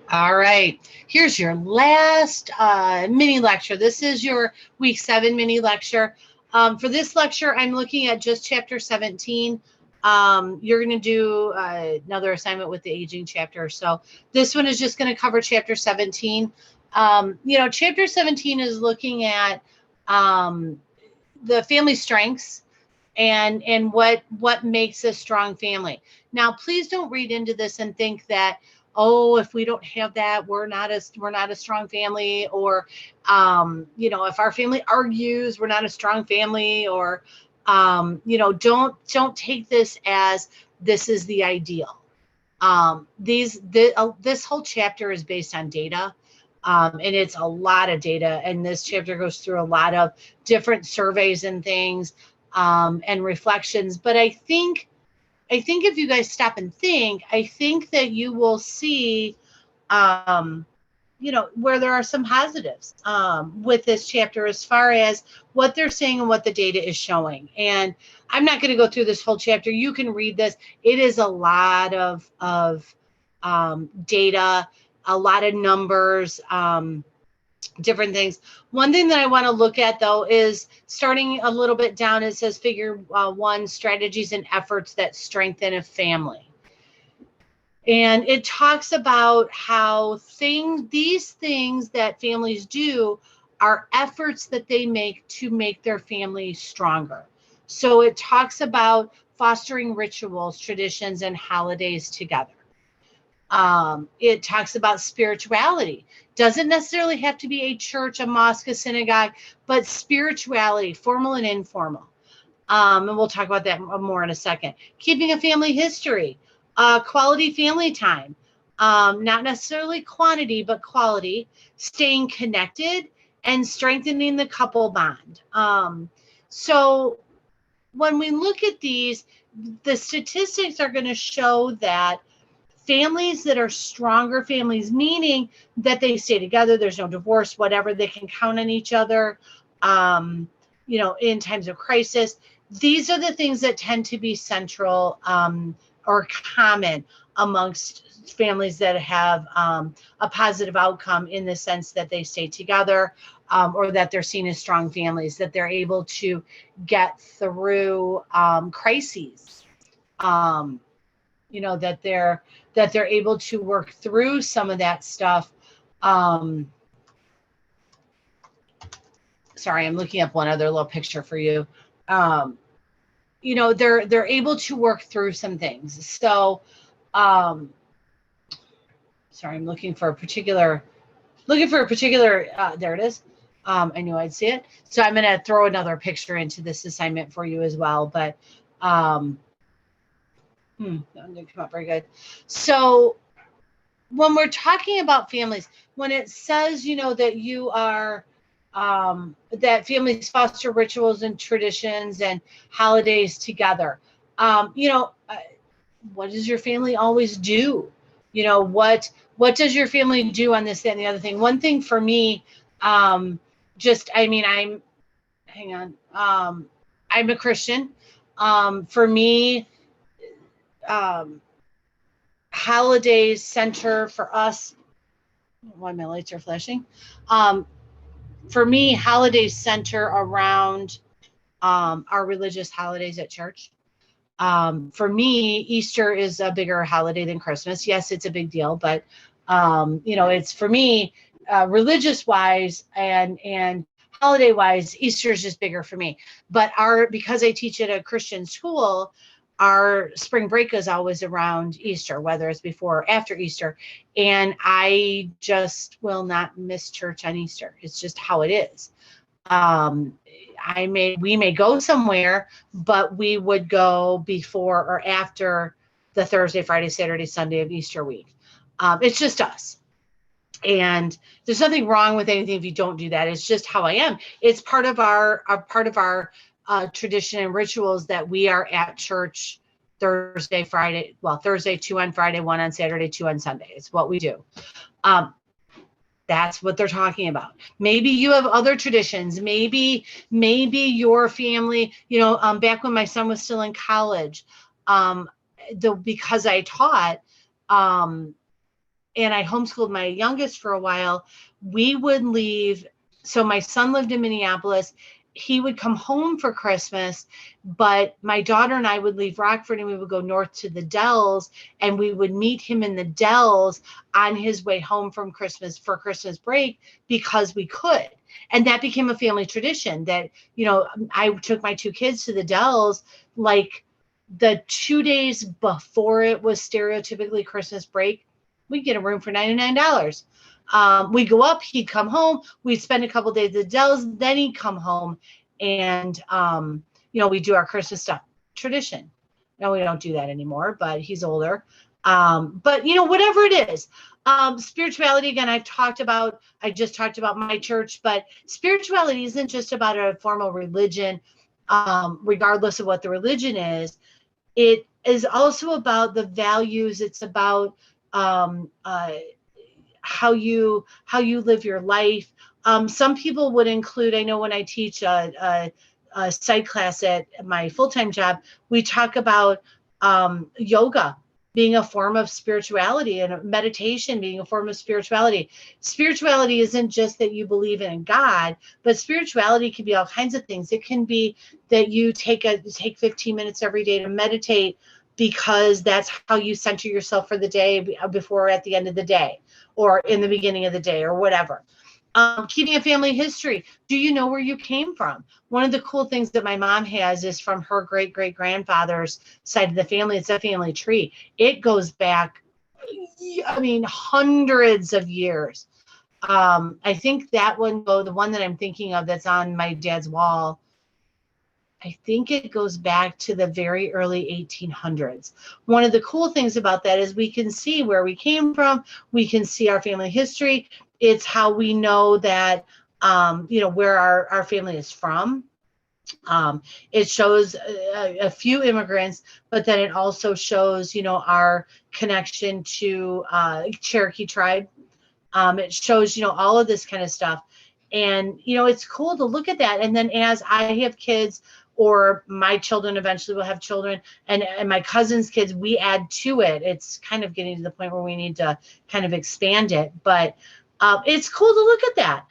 All right, here's your last mini lecture. This is your week 7 mini lecture. For this lecture, I'm looking at just chapter 17. You're going to do another assignment with the aging chapter. So this one is just going to cover chapter 17. Chapter 17 is looking at the family strengths and what makes a strong family. Now, please don't read into this and think that, oh, if we don't have that, we're not a strong family, or if our family argues, we're not a strong family, or don't take this as this is the ideal. This whole chapter is based on data. And it's a lot of data, and this chapter goes through a lot of different surveys and things, and reflections. But I think if you guys stop and think, I think that you will see, um, where there are some positives with this chapter as far as what they're saying and what the data is showing. And I'm not going to go through this whole chapter. You can read this. It is a lot of data, a lot of numbers. Different things. One thing that I want to look at, though, is starting a little bit down. It says figure 1, strategies and efforts that strengthen a family. And it talks about how these things that families do are efforts that they make to make their family stronger. So it talks about fostering rituals, traditions, and holidays together. It talks about spirituality. Doesn't necessarily have to be a church, a mosque, a synagogue, but spirituality, formal and informal. And we'll talk about that more in a second. Keeping a family history, quality family time, not necessarily quantity, but quality, staying connected, and strengthening the couple bond. So when we look at these, the statistics are going to show that families that are stronger families, meaning that they stay together, there's no divorce, whatever, they can count on each other, in times of crisis. These are the things that tend to be central, or common amongst families that have a positive outcome, in the sense that they stay together, or that they're seen as strong families, that they're able to get through crises. That they're able to work through some of that stuff. Sorry, I'm looking up one other little picture for you. They're able to work through some things. So, sorry, I'm looking for a particular. There it is. I knew I'd see it. So I'm going to throw another picture into this assignment for you as well. But that didn't come out very good. So when we're talking about families, when it says, that you are, that families foster rituals and traditions and holidays together, what does your family always do? What does your family do on this, that, and the other thing? One thing for me, I'm a Christian. For me, holidays center for us. Why my lights are flashing? For me, holidays center around our religious holidays at church. For me, Easter is a bigger holiday than Christmas. Yes, it's a big deal, but it's, for me, religious wise and holiday wise, Easter is just bigger for me. But because I teach at a Christian school, our spring break is always around Easter, whether it's before or after Easter. And I just will not miss church on Easter. It's just how it is. We may go somewhere, but we would go before or after the Thursday, Friday, Saturday, Sunday of Easter week. It's just us. And there's nothing wrong with anything if you don't do that. It's just how I am. It's part of our tradition and rituals that we are at church Thursday, 2 on Friday, 1 on Saturday, 2 on Sunday. It's what we do. That's what they're talking about. Maybe you have other traditions. Maybe your family, back when my son was still in college, because I taught, and I homeschooled my youngest for a while, we would leave. So my son lived in Minneapolis. He would come home for Christmas, but my daughter and I would leave Rockford and we would go north to the Dells, and we would meet him in the Dells on his way home from Christmas for Christmas break, because we could. And that became a family tradition that, I took my two kids to the Dells like the 2 days before it was stereotypically Christmas break. We'd get a room for $99. We'd go up, he'd come home, we'd spend a couple days at the Dells, then he'd come home, and we do our Christmas stuff. Tradition. No, we don't do that anymore, but he's older. But whatever it is, spirituality, again, I just talked about my church, but spirituality isn't just about a formal religion, regardless of what the religion is. It is also about the values. It's about how you live your life. Some people would include, I know when I teach a psych class at my full-time job, we talk about yoga being a form of spirituality, and meditation being a form of spirituality. Spirituality isn't just that you believe in God, but spirituality can be all kinds of things. It can be that you take 15 minutes every day to meditate, because that's how you center yourself for the day, before or at the end of the day, or in the beginning of the day, or whatever. Keeping a family history. Do you know where you came from? One of the cool things that my mom has is from her great-great-grandfather's side of the family. It's a family tree. It goes back, hundreds of years. I think that one, the one that I'm thinking of that's on my dad's wall, I think it goes back to the very early 1800s. One of the cool things about that is we can see where we came from. We can see our family history. It's how we know that, where our family is from. It shows a few immigrants, but then it also shows, our connection to Cherokee tribe. It shows, all of this kind of stuff. And, it's cool to look at that. And then as I have kids, or my children eventually will have children, and my cousin's kids, we add to it. It's kind of getting to the point where we need to kind of expand it. But it's cool to look at that.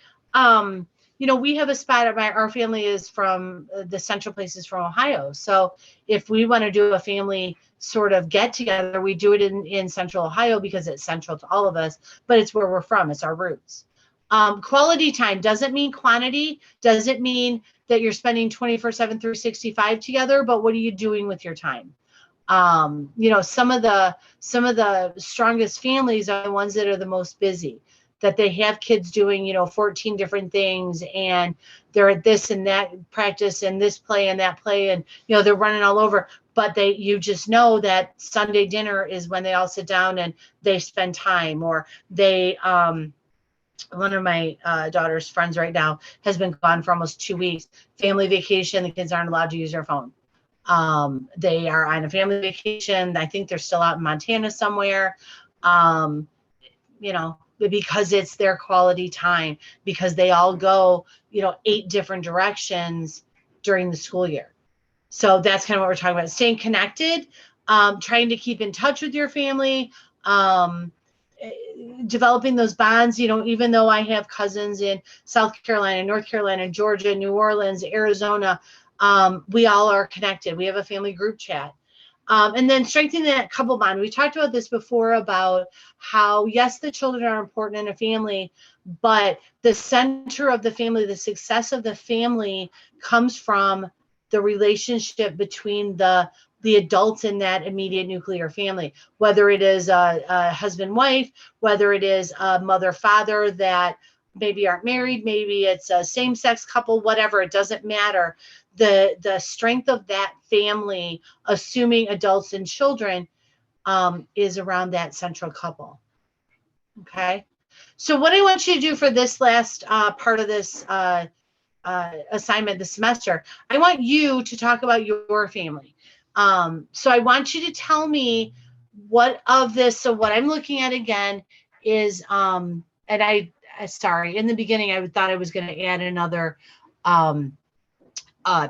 We have a spot at our family is from the central places from Ohio. So if we want to do a family sort of get together, we do it in central Ohio, because it's central to all of us, but it's where we're from. It's our roots. Quality time doesn't mean quantity, doesn't mean that you're spending 24/7, 365 together, but what are you doing with your time? Some of the strongest families are the ones that are the most busy, that they have kids doing, 14 different things, and they're at this and that practice and this play and that play, and, they're running all over. But you just know that Sunday dinner is when they all sit down and they spend time, or they, one of my daughter's friends right now has been gone for almost 2 weeks. Family vacation, the kids aren't allowed to use their phone. They are on a family vacation. I think they're still out in Montana somewhere, because it's their quality time, because they all go, 8 different directions during the school year. So that's kind of what we're talking about. Staying connected, trying to keep in touch with your family, developing those bonds, even though I have cousins in South Carolina, North Carolina, Georgia, New Orleans, Arizona, we all are connected. We have a family group chat. And then strengthening that couple bond. We talked about this before, about how, yes, the children are important in a family, but the center of the family, the success of the family, comes from the relationship between the adults in that immediate nuclear family, whether it is a husband, wife, whether it is a mother, father that maybe aren't married, maybe it's a same-sex couple, whatever, it doesn't matter. The strength of that family, assuming adults and children, is around that central couple. Okay. So what I want you to do for this last part of this assignment this semester, I want you to talk about your family. So I want you to tell me what of this. So what I'm looking at again is, and sorry, in the beginning, I thought I was going to add another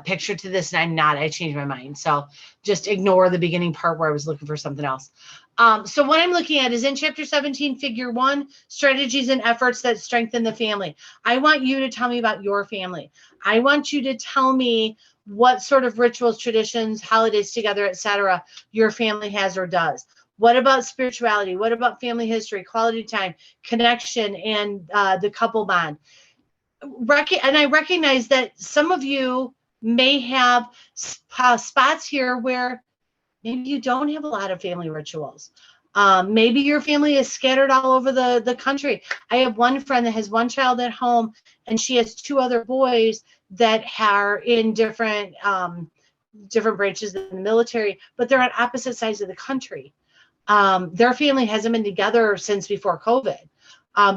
picture to this, and I'm not. I changed my mind. So just ignore the beginning part where I was looking for something else. So what I'm looking at is in chapter 17, figure 1, strategies and efforts that strengthen the family. I want you to tell me about your family. I want you to tell me what sort of rituals, traditions, holidays together, etc. your family has or does. What about spirituality? What about family history, quality time, connection, and the couple bond? And I recognize that some of you may have spots here where maybe you don't have a lot of family rituals. Maybe your family is scattered all over the country. I have one friend that has one child at home, and she has 2 other boys that are in different branches of the military, but they're on opposite sides of the country. Their family hasn't been together since before COVID,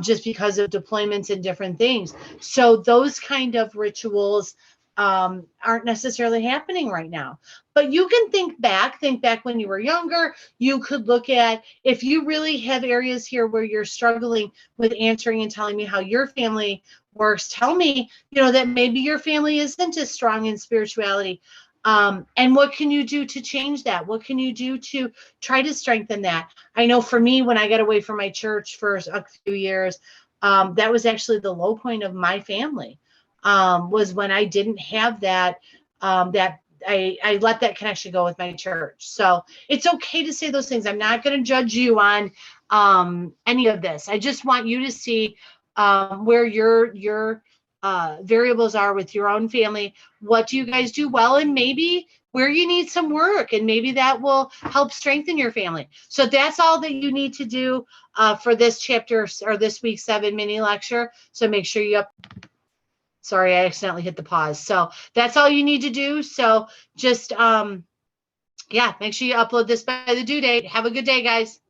just because of deployments and different things. So those kind of rituals aren't necessarily happening right now. But you can think back when you were younger. You could look at, if you really have areas here where you're struggling with answering and telling me how your family works, tell me, that maybe your family isn't as strong in spirituality. And what can you do to change that? What can you do to try to strengthen that? I know for me, when I got away from my church for a few years, that was actually the low point of my family, was when I didn't have that, I let that connection go with my church. So it's okay to say those things. I'm not going to judge you on any of this. I just want you to see where your variables are with your own family. What do you guys do well, and maybe where you need some work, and maybe that will help strengthen your family. So that's all that you need to do for this chapter, or this week's 7 mini lecture. So make sure you sorry, I accidentally hit the pause. So that's all you need to do. So just make sure you upload this by the due date. Have a good day, guys.